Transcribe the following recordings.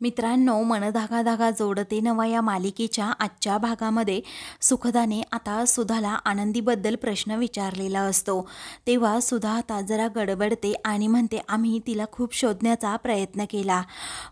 मित्रांनो, मन धागा धागा जोडते नवा या मालिकेच्या आजच्या भागामध्ये सुखदाने आता सुधाला आनंदीबद्दल प्रश्न विचारलेला असतो। तेव्हा सुधा आता जरा गडबडते आणि म्हणते, आम्ही तिला खूप शोधण्याचा प्रयत्न केला,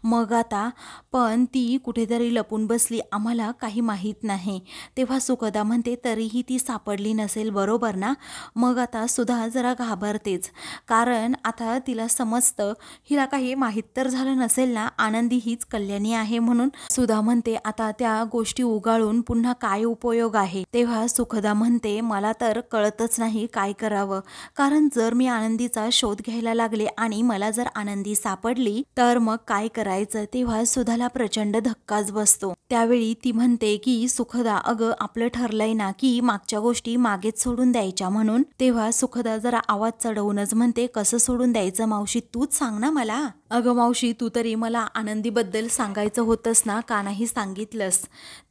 मग आता पण ती कुठेतरी लपून बसली, आम्हाला काही माहीत नाही। तेव्हा सुखदा म्हणते, तरीही ती सापडली नसेल बरोबर ना? मग आता सुधा जरा घाबरतेच, कारण आता तिला समजतं हिला काही माहीत तर झालं नसेल ना, आनंदी हीच कल्याणी आहे म्हणून। सुधा म्हणते, आता त्या गोष्टी उगाळून पुन्हा काय उपयोग आहे? तेव्हा सुखदा म्हणते, मला तर कळतच नाही काय करावं, कारण जर मी आनंदीचा शोध घ्यायला लागले आणि मला जर आनंदी सापडली तर मग काय करायचं? तेव्हा सुधाला प्रचंड धक्काच बसतो। त्यावेळी ती म्हणते की सुखदा, अगं आपलं ठरलंय ना की मागच्या गोष्टी मागेच सोडून द्यायच्या म्हणून। तेव्हा सुखदा जरा आवाज चढवूनच म्हणते, कसं सोडून द्यायचं मावशी, तूच सांग ना मला। अगं मावशी, तू तरी मला आनंदीबद्दल सांगायचं होतंस ना, का नाही सांगितलंस?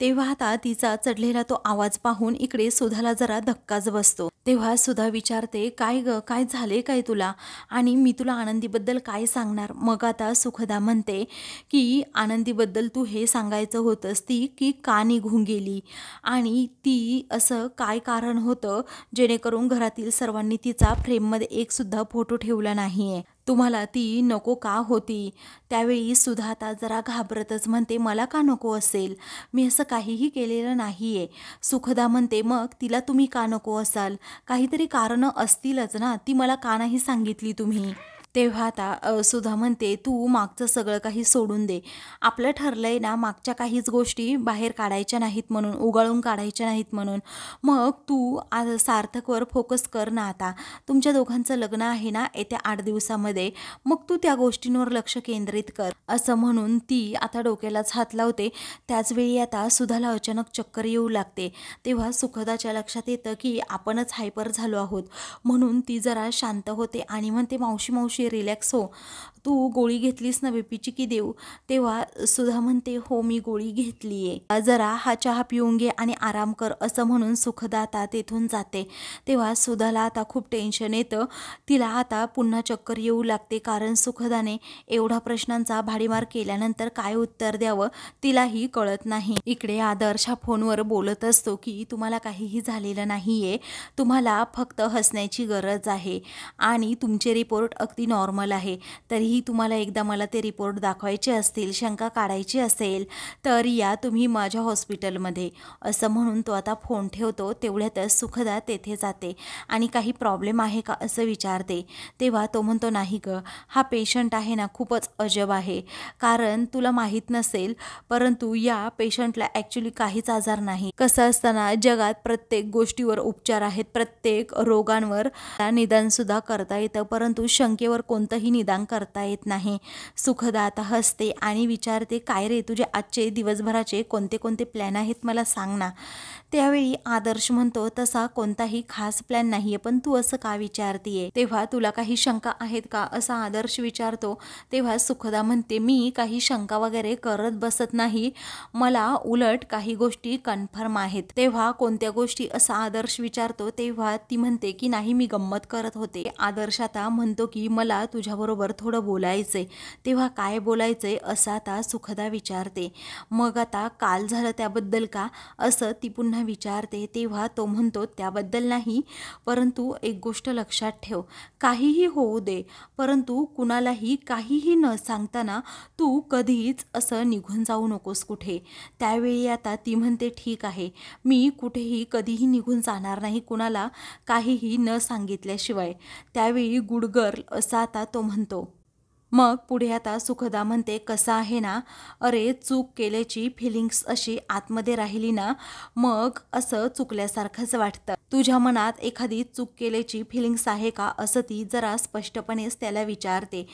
तेव्हा आता तिचा चढलेला तो आवाज पाहून इकडे सुधाला जरा धक्काच बसतो। तेव्हा सुधा विचारते, काय ग, काय झाले काय तुला? आणि मी तुला आनंदीबद्दल काय सांगणार? मग आता सुखदा म्हणते की आनंदीबद्दल तू हे सांगायचं होतंस ती की का निघून गेली, आणि ती असं काय कारण होतं जेणेकरून घरातील सर्वांनी तिचा फ्रेममध्ये एक सुद्धा फोटो ठेवला नाहीये, तुम्हाला ती नको का होती? त्यावेळी सुधा आता जरा घाबरतच म्हणते, मला का नको असेल? मी असं काहीही केलेलं नाहीये। सुखदा म्हणते, मग तिला तुम्ही का नको असाल? काहीतरी कारणं असतीलच ना, ती मला का नाही सांगितली तुम्ही? तेव्हा आता सुधा म्हणते, तू मागचं सगळं काही सोडून दे, आपलं ठरलंय ना मागच्या काहीच गोष्टी बाहेर काढायच्या नाहीत म्हणून, उगाळून काढायच्या नाहीत म्हणून। मग तू आज सार्थकवर फोकस कर ना, आता तुमच्या दोघांचं लग्न आहे ना येत्या 8 दिवसामध्ये, मग तू त्या गोष्टींवर लक्ष केंद्रित कर, असं म्हणून ती आता डोक्यालाच हात लावते। त्याचवेळी आता सुधाला अचानक चक्कर येऊ लागते। तेव्हा सुखदाच्या लक्षात येतं की आपणच हायपर झालो आहोत, म्हणून ती जरा शांत होते आणि म्हणते, मावशी मावशी रिलॅक्स हो, तू गोळी घेतलीस ना बीपीची की देऊ? तेव्हा सुधा म्हणते, हो मी गोळी घेतलीये, जरा हा चहा पिऊन घे आणि आराम कर, असं म्हणून सुखदा आता तेथून जाते। तेव्हा सुधाला आता खूप टेन्शन येतं, तिला आता पुन्हा चक्कर येऊ लागते, कारण सुखदाने एवढा प्रश्नांचा भाडीमार केल्यानंतर काय उत्तर द्यावं तिलाही कळत नाही। इकडे आदर्श हा फोनवर बोलत असतो की तुम्हाला काहीही झालेलं नाहीये, तुम्हाला फक्त हसण्याची गरज आहे आणि तुमचे रिपोर्ट अगदी नॉर्मल आहे, तरीही तुम्हाला एकदा मला ते रिपोर्ट दाखवायचे असतील, शंका काढायची असेल तर या तुम्ही माझ्या हॉस्पिटलमध्ये, असं म्हणून तो आता फोन ठेवतो। तेवढ्यातच सुखदा तेथे जाते आणि काही प्रॉब्लेम आहे का असं विचारते। तेव्हा तो म्हणतो, नाही ग, हा पेशंट आहे ना खूपच अजब आहे, कारण तुला माहीत नसेल परंतु या पेशंटला ॲक्च्युली काहीच आजार नाही। कसं असताना जगात प्रत्येक गोष्टीवर उपचार आहेत, प्रत्येक रोगांवर निदानसुद्धा करता येतं, परंतु शंकेवर कोणतंही निदान करता येत नाही। सुखदा आता हसते आणि विचारते, काय रे, तुझे आजचे दिवसभराचे कोणते कोणते प्लॅन आहेत मला सांग ना। त्यावेळी आदर्श म्हणतो, तसा कोणताही खास प्लॅन नाहीये, पण तू असं का विचारतीये? तेव्हा तुला काही शंका आहेत का असा आदर्श विचारतो। तेव्हा सुखदा म्हणते, मी काही शंका वगैरे करत बसत नाही, मला उलट काही गोष्टी कन्फर्म आहेत। तेव्हा कोणत्या गोष्टी असा आदर्श विचारतो। तेव्हा ती म्हणते की नाही, मी गंमत करत होते। आदर्श आता म्हणतो की मला तुझ्याबरोबर थोडं बोलायचंय। तेव्हा काय बोलायचंय असं आता सुखदा विचारते। मग आता काल झालं त्याबद्दल का असं ती पुन्हा विचारते। तेव्हा तो म्हणतो, त्याबद्दल नाही, परंतु एक गोष्ट लक्षात ठेव, काहीही होऊ दे परंतु कुणालाही काहीही न सांगताना तू कधीच असं निघून जाऊ नकोस कुठे। त्यावेळी आता ती म्हणते, ठीक आहे, मी कुठेही कधीही निघून जाणार नाही कुणाला काहीही न सांगितल्याशिवाय। त्यावेळी गुड गर्ल असं आता तो म्हणतो। मग पुढे आता सुखदा म्हणते, कसं आहे ना, अरे चूक केल्याची फिलिंग्स अशी आतमध्ये राहिली ना, मग असं चुकल्यासारखंच वाटतं। तुझ्या मनात एखादी चूक केल्याची फिलिंग्स आहे का असं ती जरा स्पष्टपणेच त्याला विचारते।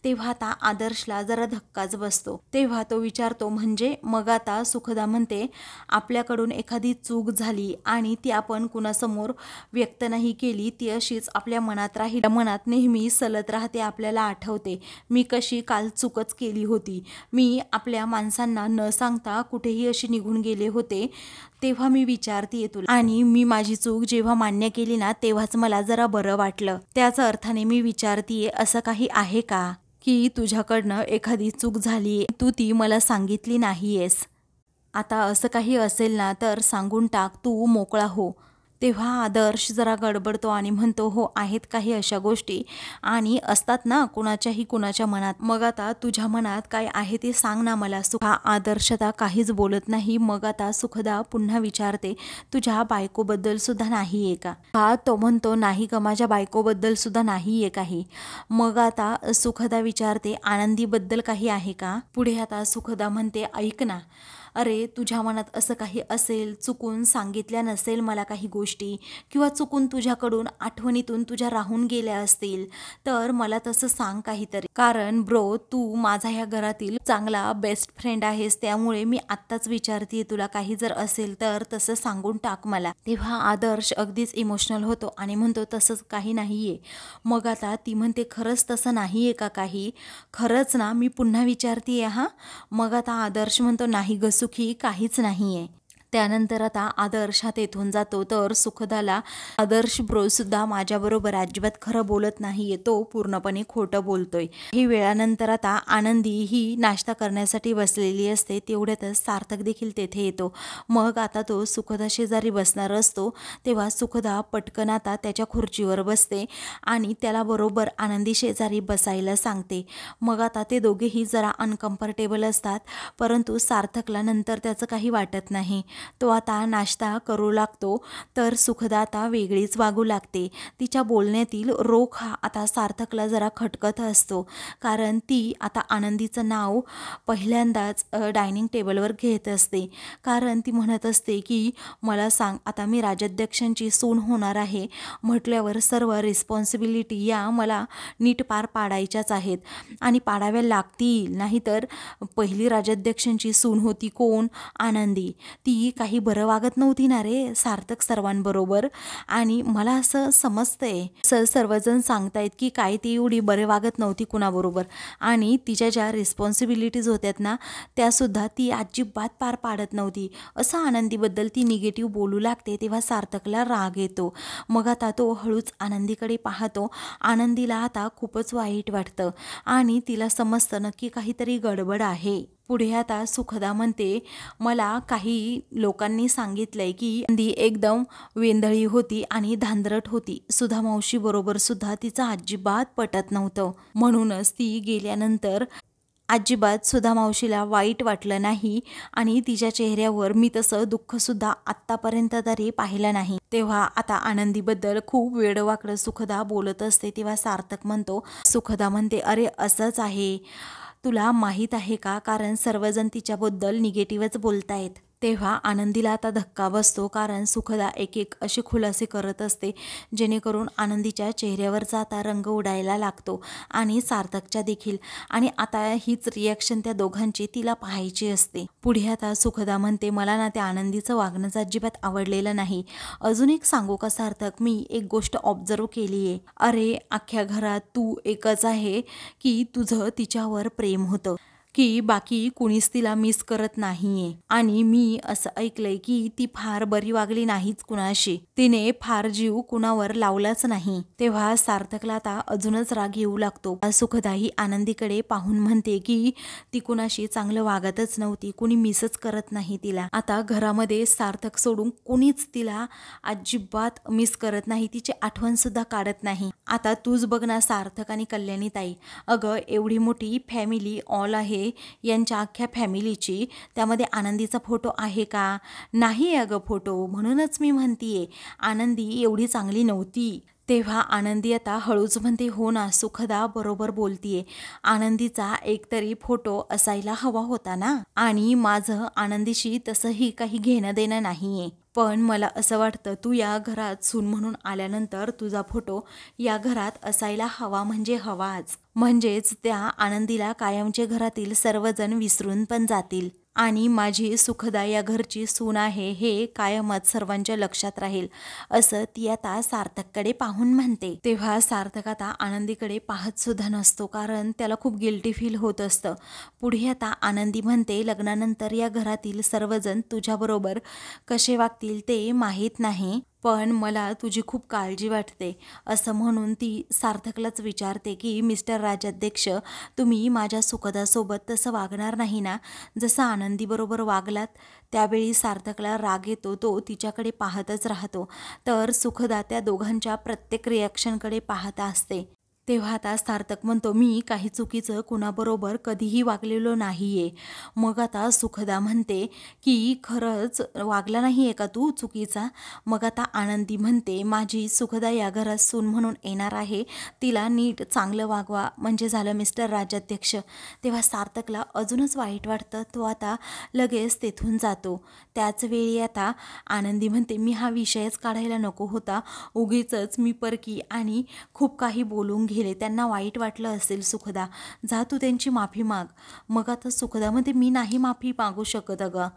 तेव्हा आता आदर्शला जरा धक्काच बसतो। तेव्हा तो विचारतो, म्हणजे? मग आता सुखदा म्हणते, आपल्याकडून एखादी चूक झाली आणि ती आपण कुणासमोर व्यक्त नाही केली, ती अशीच आपल्या मनात राहील, मनात नेहमी सलत राहते, आपल्याला आठवते, मी कशी काल चूकच केली होती, मी आपल्या माणसांना न सांगता कुठेही अशी निघून गेले होते, तेव्हा मी विचारतीये तुला, आणि मी माझी चूक जेव्हा मान्य केली ना तेव्हाच मला जरा बरं वाटलं, त्याच अर्थाने मी विचारतीये, असं काही आहे का? की तुझ्याकडनं एखादी चूक झाली, तू ती मला सांगितली नाहीयेस. आता असं काही असेल ना तर सांगून टाक, तू मोकळा हो. तेव्हा आदर्श जरा गडबडतो आणि म्हणतो, हो आहेत काही अशा गोष्टी आणि असतात ना कुणाच्या मनात. मग आता तुझ्या मनात काय आहे ते सांग ना मला. हा आदर्श आता काहीच बोलत नाही. मग आता सुखदा पुन्हा विचारते, तुझ्या बायकोबद्दल सुद्धा नाही आहे का? हा तो म्हणतो, नाही का, माझ्या बायकोबद्दल सुद्धा नाही आहे काही. मग आता सुखदा विचारते, आनंदीबद्दल काही आहे का? पुढे आता सुखदा म्हणते, ऐक ना, अरे तुझ्या मनात असं काही असेल, चुकून सांगितल्या नसेल मला काही गोष्टी, किंवा चुकून तुझ्याकडून आठवणीतून तुझ्या राहून गेल्या असतील, तर मला तसं सांग काहीतरी. कारण ब्रो, तू माझा ह्या घरातील चांगला बेस्ट फ्रेंड आहेस, त्यामुळे मी आत्ताच विचारते तुला, काही जर असेल तर तसं सांगून टाक मला. तेव्हा आदर्श अगदीच इमोशनल होतो आणि म्हणतो, तसंच काही नाहीये. मग आता ती म्हणते, खरंच तसं नाहीये का काही? खरंच ना, मी पुन्हा विचारतीये हा. मग आता आदर्श म्हणतो, नाही ग सुखी, काहीच नाहीये. त्यानंतर आता आदर्श हा तेथून जातो. तर सुखदाला, आदर्श ब्रो सुद्धा माझ्याबरोबर अजिबात खरं बोलत नाहीये, तो पूर्णपणे खोटं बोलतोय. ही वेळानंतर आता आनंदी ही नाश्ता करण्यासाठी बसलेली असते. तेवढ्यातच सार्थक देखील तेथे येतो. मग आता तो सुखदा शेजारी बसणार असतो, तेव्हा सुखदा पटकन आता त्याच्या खुर्चीवर बसते आणि त्याला बरोबर आनंदी शेजारी बसायला सांगते. मग आता ते दोघेही जरा अनकम्फर्टेबल असतात, परंतु सार्थकला नंतर त्याचं काही वाटत नाही. तो आता नाश्ता करू लागतो. तर सुखदा आता वेगळीच वागू लागते. तिच्या बोलण्यातील रोख हा आता सार्थकला जरा खटकत असतो, कारण ती आता आनंदीचं नाव पहिल्यांदाच डायनिंग टेबलवर घेत असते. कारण ती म्हणत असते की, मला सांग, आता मी राजाध्यक्षांची सून होणार आहे म्हटल्यावर सर्व रिस्पॉन्सिबिलिटी या मला नीट पार पाडायच्याच आहेत आणि पाडाव्या लागतील. नाहीतर पहिली राजाध्यक्षांची सून होती कोण? आनंदी. ती काही बरं वागत नव्हती ना रे सार्थक सर्वांबरोबर. आणि मला असं समजतंय, सर्वजण सांगतायत की काय ती एवढी बरे वागत नव्हती कुणाबरोबर, आणि तिच्या ज्या रिस्पॉन्सिबिलिटीज होत्यात ना त्यासुद्धा ती अजिबात पार पाडत नव्हती, असं आनंदीबद्दल ती निगेटिव्ह बोलू लागते. तेव्हा सार्थकला राग येतो. मग आता तो हळूच आनंदीकडे पाहतो. आनंदीला आता खूपच वाईट वाटतं आणि तिला समजतं नक्की काहीतरी गडबड आहे. पुढे आता सुखदा म्हणते, मला काही लोकांनी सांगितलंय की आनंदी एकदम वेंधळी होती आणि धांदरट होती. सुधा मावशी बरोबर सुद्धा तिचं अजिबात पटत नव्हतं, म्हणूनच ती गेल्यानंतर अजिबात सुधा मावशीला वाईट वाटलं नाही आणि तिच्या चेहऱ्यावर मी तसं दुःखसुद्धा आत्तापर्यंत तरी पाहिलं नाही. तेव्हा आता आनंदीबद्दल खूप वेडवाकडं सुखदा बोलत असते. तेव्हा सार्थक म्हणतो, सुखदा म्हणते, अरे असंच आहे, तुला माहीत आहे का, कारण सर्वजण तिच्याबद्दल निगेटिव्हच बोलतायत. तेव्हा आनंदीला आता धक्का बसतो, कारण सुखदा एक एक असे खुलासे करत असते जेणेकरून आनंदीच्या चेहऱ्यावरचा आता रंग उडायला लागतो आणि सार्थकच्या देखील. आणि आता हीच रिॲक्शन त्या दोघांची तिला पाहायची असते. पुढे आता सुखदा म्हणते, मला ना त्या आनंदीचं वागणंच अजिबात आवडलेलं नाही. अजून एक सांगू का सार्थक, मी एक गोष्ट ऑब्झर्व केली आहे. अरे अख्ख्या घरात तू एकच आहे की तुझं तिच्यावर प्रेम होतं, की बाकी कुणीच तिला मिस करत नाहीये. आणि मी असं ऐकलंय की ती फार बरी वागली नाहीच कुणाशी, तिने फार जीव कुणावर लावलाच नाही. तेव्हा सार्थकला आता अजूनच राग येऊ लागतो. सुखदाही आनंदीकडे पाहून म्हणते की ती कुणाशी चांगलं वागतच नव्हती, कुणी मिसच करत नाही तिला. आता घरामध्ये सार्थक सोडून कुणीच तिला अजिबात मिस करत नाही, तिची आठवण सुद्धा काढत नाही. आता तूच बघ ना सार्थक आणि कल्याणी ताई, अगं एवढी मोठी फॅमिली ऑल आहे यांच्या अख्ख्या फॅमिलीची, त्यामध्ये आनंदीचा फोटो आहे का? नाही अगं फोटो, म्हणूनच मी म्हणतीये आनंदी एवढी चांगली नव्हती. तेव्हा आनंदी आता हळूच म्हणते, हो ना सुखदा बरोबर बोलतीये, आनंदीचा एकतरी फोटो असायला हवा होता ना. आणि माझं आनंदीशी तसंही काही घेणं देणं नाहीये, पण मला असं वाटतं तू या घरात सून म्हणून आल्यानंतर तुझा फोटो या घरात असायला हवा, म्हणजे हवाच. म्हणजेच त्या आनंदीला कायमचे घरातील सर्वजण विसरून पण जातील आणि माझी सुखदा या घरची सून आहे हे कायमच सर्वांच्या लक्षात राहील, असं ती आता सार्थककडे पाहून म्हणते. तेव्हा सार्थक आता आनंदीकडे पाहत सुद्धा नसतो, कारण त्याला खूप गिल्टी फील होत असतं. पुढे आता आनंदी म्हणते, लग्नानंतर या घरातील सर्वजण तुझ्याबरोबर कसे वागतील ते माहीत नाही, पण मला तुझी खूप काळजी वाटते, असं म्हणून ती सार्थकलाच विचारते की मिस्टर राजाध्यक्ष, तुम्ही माझ्या सुखदासोबत तसं वागणार नाही ना, जसं आनंदीबरोबर वागलात. त्यावेळी सार्थकला राग येतो, तो तिच्याकडे पाहतच राहतो. तर सुखदा त्या दोघांच्या प्रत्येक रिॲक्शनकडे पाहत असते. तेव्हा आता सार्थक म्हणतो, मी काही चुकीचं कुणाबरोबर कधीही वागलेलो नाही आहे. मग आता सुखदा म्हणते की खरंच वागला नाही आहे का तू चुकीचा? मग आता आनंदी म्हणते, माझी सुखदा या घरात सून म्हणून येणार आहे, तिला नीट चांगलं वागवा म्हणजे झालं मिस्टर राजाध्यक्ष. तेव्हा सार्थकला अजूनच वाईट वाटतं. तो आता लगेच तेथून जातो. त्याच वेळी आता आनंदी म्हणते, मी हा विषयच काढायला नको होता, उगीचच मी परकी आणि खूप काही बोलून गेले, त्यांना वाईट वाटलं असेल. सुखदा, जा तू त्यांची माफी माग. मग आता सुखदा म्हणते, मी नाही माफी मागू शकत अगं,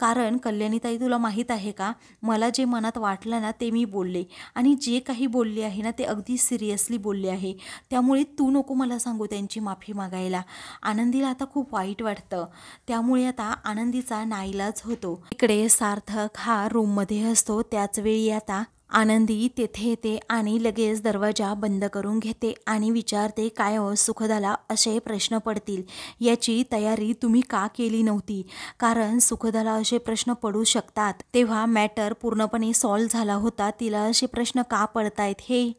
कारण कल्याणीताई तुला माहीत आहे का, मला जे मनात वाटलं ना ते मी बोलले, आणि जे काही बोलले आहे ना ते अगदी सिरियसली बोलले आहे. त्यामुळे तू नको मला सांगू त्यांची माफी मागायला. आनंदीला आता खूप वाईट वाटतं. त्यामुळे आता आनंदीचा नाईलाज होतो. इकडे सार्थक हा रूममध्ये असतो. त्याच वेळी आता आनंदी तेथे येते आणि लगेच दरवाजा बंद करून घेते आणि विचारते, काय हो सुखदाला असे प्रश्न पडतील याची तयारी तुम्ही का केली नव्हती? कारण सुखदाला असे प्रश्न पडू शकतात, तेव्हा मॅटर पूर्णपणे सॉल्व्ह झाला होता. तिला असे प्रश्न का पडतायत हे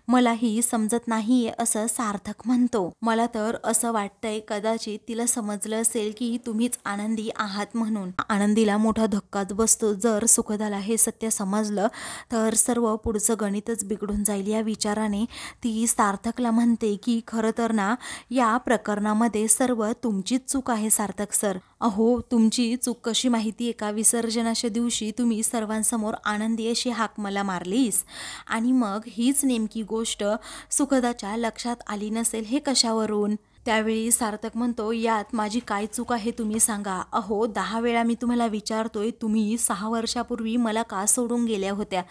मलाही समजत नाहीये, असं सार्थक म्हणतो. मला तर असं वाटतंय कदाचित तिला समजलं असेल की तुम्हीच आनंदी आहात म्हणून. आनंदीला मोठा धक्काच बसतो. जर सुखदाला हे सत्य समजलं तर सर्व पुढचं गणितच बिघडून जाईल. या विचाराने ती सार्थकला म्हणते की खरं तर ना, या प्रकरणामध्ये सर्व तुमचीच चूक आहे सार्थक सर. अहो, तुमची चूक कशी माहिती आहे का? विसर्जनाच्या दिवशी तुम्ही सर्वांसमोर आनंदी अशी हाक मला मारलीस, आणि मग हीच नेमकी गोष्ट सुखदाच्या लक्षात आली नसेल हे कशावरून? त्यावेळी सार्थक म्हणतो, यात माझी काय चूक आहे तुम्ही सांगा. अहो, 10 वेळा मी तुम्हाला विचारतोय, तुम्ही 6 वर्षापूर्वी मला का सोडून गेल्या होत्या,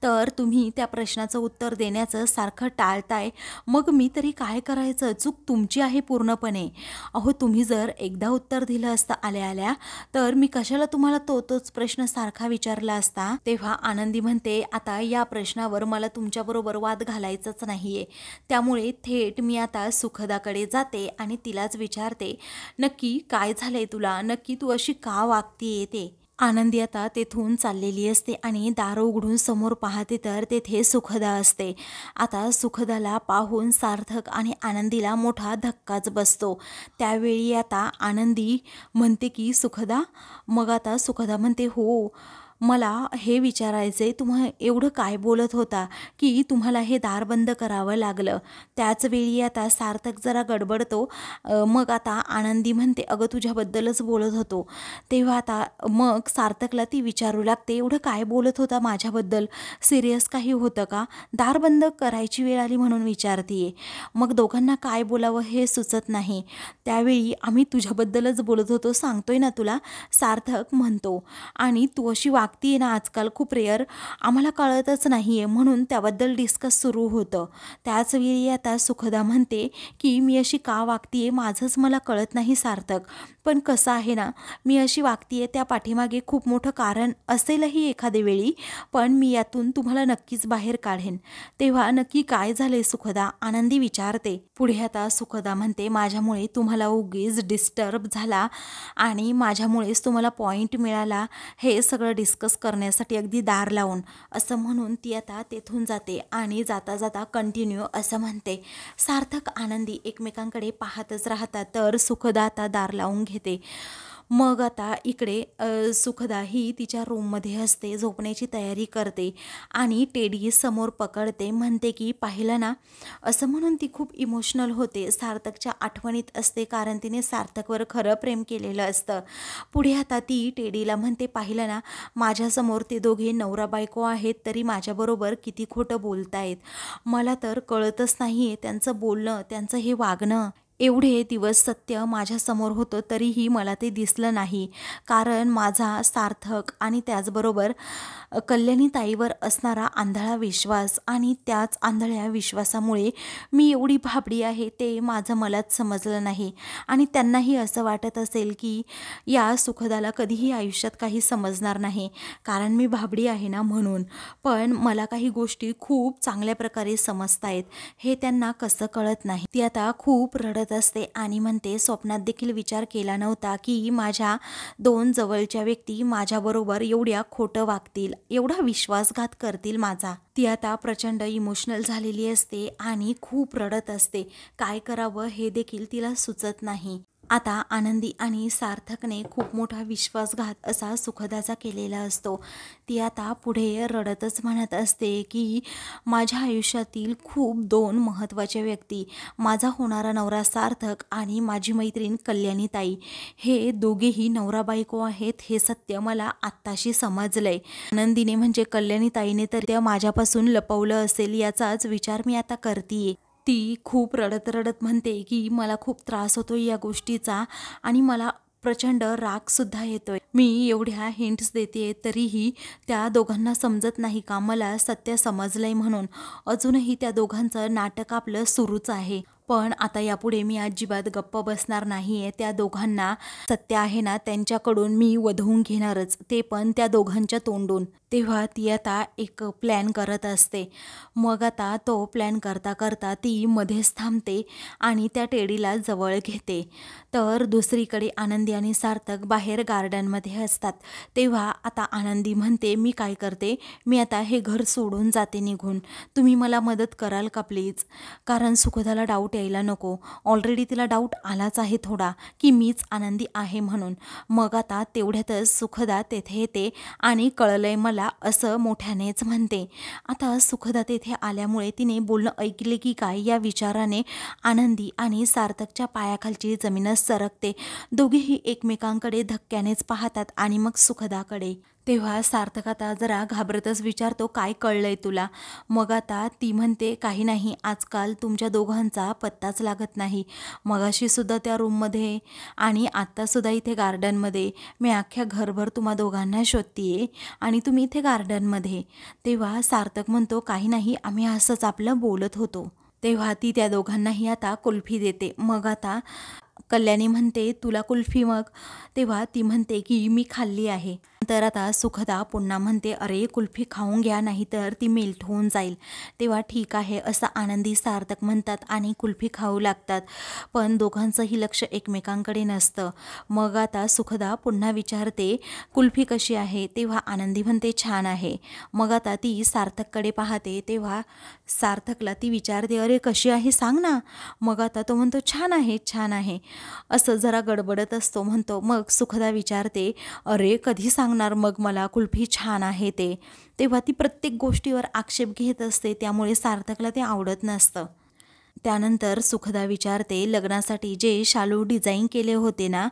तर तुम्ही त्या प्रश्नाचं उत्तर देण्याचं सारखं टाळताय. मग मी तरी काय करायचं? चूक तुमची आहे पूर्णपणे. अहो, तुम्ही जर एकदा उत्तर दिलं असतं आल्या आल्या, तर मी कशाला तुम्हाला तोच प्रश्न सारखा विचारला असता. तेव्हा आनंदी म्हणते, आता या प्रश्नावर मला तुमच्याबरोबर वाद घालायचाच नाहीये, त्यामुळे थेट मी आता सुखदाकडे जाते आणि तिलाच विचारते, नक्की काय झालंय तुला? नक्की तू अशी का वागतीये ते? आनंदी आता तेथून चाललेली असते आणि दार उघडून समोर पाहते तर तेथे सुखदा असते. आता सुखदाला पाहून सार्थक आणि आनंदीला मोठा धक्काच बसतो. त्यावेळी आता आनंदी म्हणते की सुखदा? मग आता सुखदा म्हणते, हो, मला हे विचारायचे, तुम्हा एवढं काय बोलत होता की तुम्हाला हे दार बंद करावं लागलं? त्याच वेळी आता सार्थक जरा गडबडतो. मग आता आनंदी म्हणते, अगं तुझ्याबद्दलच बोलत होतो. तेव्हा आता मग सार्थकला ती विचारू लागते, एवढं काय बोलत होता माझ्याबद्दल? सिरियस काही होतं का? दार बंद करायची वेळ आली म्हणून विचारतीये. मग दोघांना काय बोलावं हे सुचत नाही. त्यावेळी आम्ही तुझ्याबद्दलच बोलत होतो, सांगतोय ना तुला, सार्थक म्हणतो. आणि तू अशी वागतीये ना आजकाल, खूप रेअर, आम्हाला कळतच नाहीये म्हणून त्याबद्दल डिस्कस सुरू होतं. त्याच वेळी आता सुखदा म्हणते की मी अशी का वागतीये माझंच मला कळत नाही सार्थक. पण कसं आहे ना, मी अशी वागतीये त्या पाठीमागे खूप मोठं कारण असेलही एखाद्या वेळी, पण मी यातून तुम्हाला नक्कीच बाहेर काढेन. तेव्हा नक्की काय झालंय सुखदा? आनंदी विचारते. पुढे आता सुखदा म्हणते, माझ्यामुळे तुम्हाला उगीच डिस्टर्ब झाला आणि माझ्यामुळेच तुम्हाला पॉईंट मिळाला हे सगळं डिस्कस करण्यासाठी, अगदी दार लावून, असं म्हणून ती आता तेथून जाते आणि जाता जाता कंटिन्यू असं म्हणते. सार्थक आनंदी एकमेकांकडे पाहतच राहतात. तर सुखदा आता दार लावून घेते. मग आता इकडे सुखदा ही तिच्या रूममध्ये असते, झोपण्याची तयारी करते आणि टेडी समोर पकडते. म्हणते की पाहिलं ना, असं म्हणून ती खूप इमोशनल होते, सार्थकच्या आठवणीत असते, कारण तिने सार्थकवर खरं प्रेम केलेलं असतं. पुढे आता ती टेडीला म्हणते, पाहिलं ना, माझ्यासमोर ते दोघे नवरा बायको आहेत तरी माझ्याबरोबर किती खोटं बोलतायत. मला तर कळतच नाही आहे त्यांचं बोलणं, त्यांचं हे वागणं. एवढे दिवस सत्य माझ्यासमोर होतं तरीही मला ते दिसलं नाही. कारण माझा सार्थक आणि त्याचबरोबर कल्याणी ताईवर असणारा आंधळा विश्वास आणि त्याच आंधळ्या विश्वासामुळे मी एवढी भाबडी आहे ते माझं मलाच समजलं नाही. आणि त्यांनाही असं वाटत असेल की या सुखदाला कधीही आयुष्यात काही समजणार नाही, कारण मी भाबडी आहे ना म्हणून. पण मला काही गोष्टी खूप चांगल्या प्रकारे समजतायत, हे त्यांना कसं कळत नाही. ती आता खूप रडत असते आणि म्हणते, स्वप्नात देखील विचार केला नव्हता की माझ्या 2 जवळच्या व्यक्ती माझ्याबरोबर एवढ्या खोटं वागतील, एवढा विश्वासघात करतील माझा. ती आता प्रचंड इमोशनल झालेली असते आणि खूप रडत असते. काय करावं हे देखील तिला सुचत नाही. आता आनंदी आणि सार्थकने खूप मोठा विश्वासघात असा सुखदाचा केलेला असतो. ती आता पुढे रडतच म्हणत असते की माझ्या आयुष्यातील खूप 2 महत्त्वाच्या व्यक्ती, माझा होणारा नवरा सार्थक आणि माझी मैत्रीण कल्याणी ताई, हे दोघेही नवरा बायको आहेत हे सत्य मला आत्ताशी समजलंय. आनंदीने म्हणजे कल्याणी ताईने तर त्या माझ्यापासून लपवलं असेल याचाच विचार मी आता करतीये. ती खूप रडत रडत म्हणते की मला खूप त्रास होतोय या गोष्टीचा आणि मला प्रचंड रागसुद्धा येतोय. मी एवढ्या हिंट्स देते तरीही त्या दोघांना समजत नाही का मला सत्य समजलंय म्हणून. अजूनही त्या दोघांचं नाटक आपलं सुरूच आहे. पण आता यापुढे मी अजिबात गप्प बसणार नाहीये. त्या दोघांना सत्य आहे ना त्यांच्याकडून मी वधवून घेणारच, ते पण त्या दोघांच्या तोंडून. तेव्हा ती आता एक प्लॅन करत असते. मग आता तो प्लॅन करता करता ती मध्येच थांबते आणि त्या टेडीला जवळ घेते. तर दुसरीकडे आनंदी आणि सार्थक बाहेर गार्डनमध्ये असतात. तेव्हा आता आनंदी म्हणते, मी काय करते, मी आता हे घर सोडून जाते निघून. तुम्ही मला मदत कराल का प्लीज? कारण सुखदाला डाऊट यायला नको. ऑलरेडी तिला डाऊट आलाच आहे थोडा की मीच आनंदी आहे म्हणून. मग आता तेवढ्यातच सुखदा तेथे येते आणि कळलंय मला असं मोठ्यानेच म्हणते. आता सुखदा तेथे आल्यामुळे तिने बोलणं ऐकले की काय या विचाराने आनंदी आणि सार्थकच्या पायाखालची जमीनच सरकते. दोघेही एकमेकांकडे धक्क्यानेच पाहतात आणि मग सुखदाकडे. तेव्हा सार्थक आता जरा घाबरतच विचारतो, काय कळलंय तुला? मग आता ती म्हणते, काही नाही, आजकाल तुमच्या दोघांचा पत्ताच लागत नाही. मगाशी सुद्धा त्या रूममध्ये आणि आत्तासुद्धा इथे गार्डनमध्ये मी अख्ख्या घरभर तुम्हा दोघांना शोधतीये आणि तुम्ही इथे गार्डनमध्ये. तेव्हा सार्थक म्हणतो, काही नाही, आम्ही असंच आपलं बोलत होतो. तेव्हा ती त्या दोघांनाही आता कुल्फी देते. मग आता कल्याणी म्हणते, तुला कुल्फी मग? तेव्हा ती म्हणते की मी खाल्ली आहे. तर आता सुखदा पुन्हा म्हणते, अरे कुल्फी खाऊन घ्या, नाही तर ती मेल्ट होऊन जाईल. तेव्हा ठीक आहे असं आनंदी सार्थक म्हणतात आणि कुल्फी खाऊ लागतात. पण दोघांचंही लक्ष एकमेकांकडे नसतं. मग आता सुखदा पुन्हा विचारते, कुल्फी कशी आहे? तेव्हा आनंदी म्हणते, छान आहे. मग आता ती सार्थककडे पाहते. तेव्हा सार्थकला ती विचारते, अरे कशी आहे सांग ना. मग आता तो म्हणतो, छान आहे, छान आहे, असं जरा गडबडत असतो. म्हणतो, मग सुखदा विचारते, अरे कधी सांगणार मग मला कुल्फी छान आहे ते? तेव्हा ती प्रत्येक गोष्टीवर आक्षेप घेत असते, त्यामुळे सार्थकला ते आवडत नसतं. त्यानंतर सुखदा विचारते, लग्नासाठी जे शालू डिझाईन केले होते ना,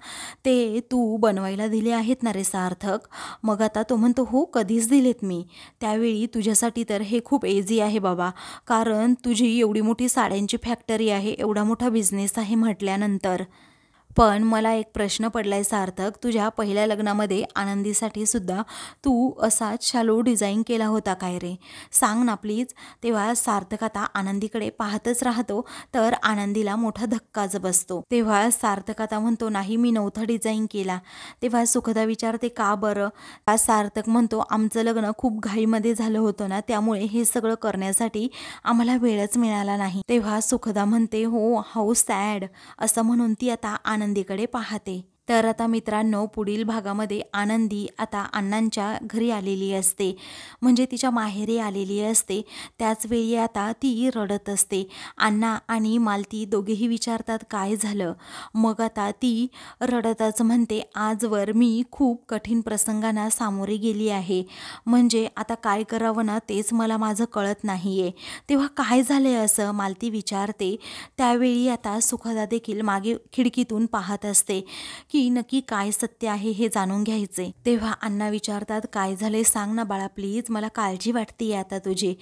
ते तू बनवायला दिले आहेत ना रे सार्थक? मग आता तो म्हणतो, हो कधीच दिलेत मी. त्यावेळी तुझ्यासाठी तर हे खूप इझी आहे बाबा, कारण तुझी एवढी मोठी साड्यांची फॅक्टरी आहे, एवढा मोठा बिझनेस आहे म्हटल्यानंतर. पण मला एक प्रश्न पडलाय सार्थक, तुझ्या पहिल्या लग्नामध्ये आनंदीसाठी सुद्धा तू असाच शालू डिझाईन केला होता काय रे? सांग ना प्लीज. तेव्हा सार्थक आता आनंदीकडे पाहतच राहतो. तर आनंदीला मोठा धक्काच बसतो. तेव्हा सार्थक आता म्हणतो, नाही मी नव्हता डिझाईन केला. तेव्हा सुखदा विचारते, का बरं? सार्थक म्हणतो, आमचं लग्न खूप घाईमध्ये झालं होतं ना, त्यामुळे हे सगळं करण्यासाठी आम्हाला वेळच मिळाला नाही. तेव्हा सुखदा म्हणते, हो हाऊ सॅड, असं म्हणून ती आता आनंदीकडे पाहते. तर आता मित्रांनो, पुढील भागामध्ये आनंदी आता अण्णांच्या घरी आलेली असते, म्हणजे तिच्या माहेरी आलेली असते. त्याचवेळी आता ती रडत असते. अण्णा आणि मालती दोघेही विचारतात, काय झालं? मग आता ती रडतच म्हणते, आजवर मी खूप कठीण प्रसंगांना सामोरी गेली आहे, म्हणजे आता काय करावं ना तेच मला माझं कळत नाही आहे. तेव्हा काय झालं असं? मालती विचारते. त्यावेळी आता सुखदा देखील मागे खिडकीतून पाहत असते की की नक्की काय सत्य आहे हे जाणून घ्यायचे. तेव्हा अण्णा विचारतात, काय झाले सांग ना बाळा प्लीज, मला काळजी वाटते आता तुझी.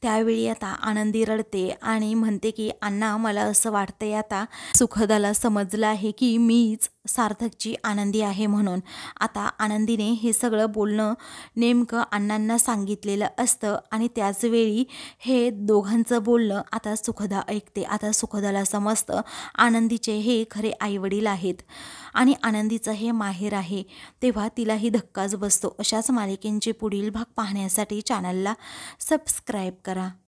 त्यावेळी आता आनंदी रडते आणि म्हणते की अण्णा मला असं वाटतंय आता सुखदाला समजलं आहे की मीच सार्थकची आनंदी आहे म्हणून. आता आनंदीने हे सगळं बोलणं नेमकं अण्णांना सांगितलेलं असतं आणि त्याच वेळी हे दोघांचं बोलणं आता सुखदा ऐकते. आता सुखदाला समजतं आनंदीचे हे खरे आईवडील आहेत आणि आनंदीचं हे माहेर आहे. तेव्हा तिलाही धक्काच बसतो. अशाच मालिकेंचे पुढील भाग पाहण्यासाठी चॅनलला सबस्क्राईब करा.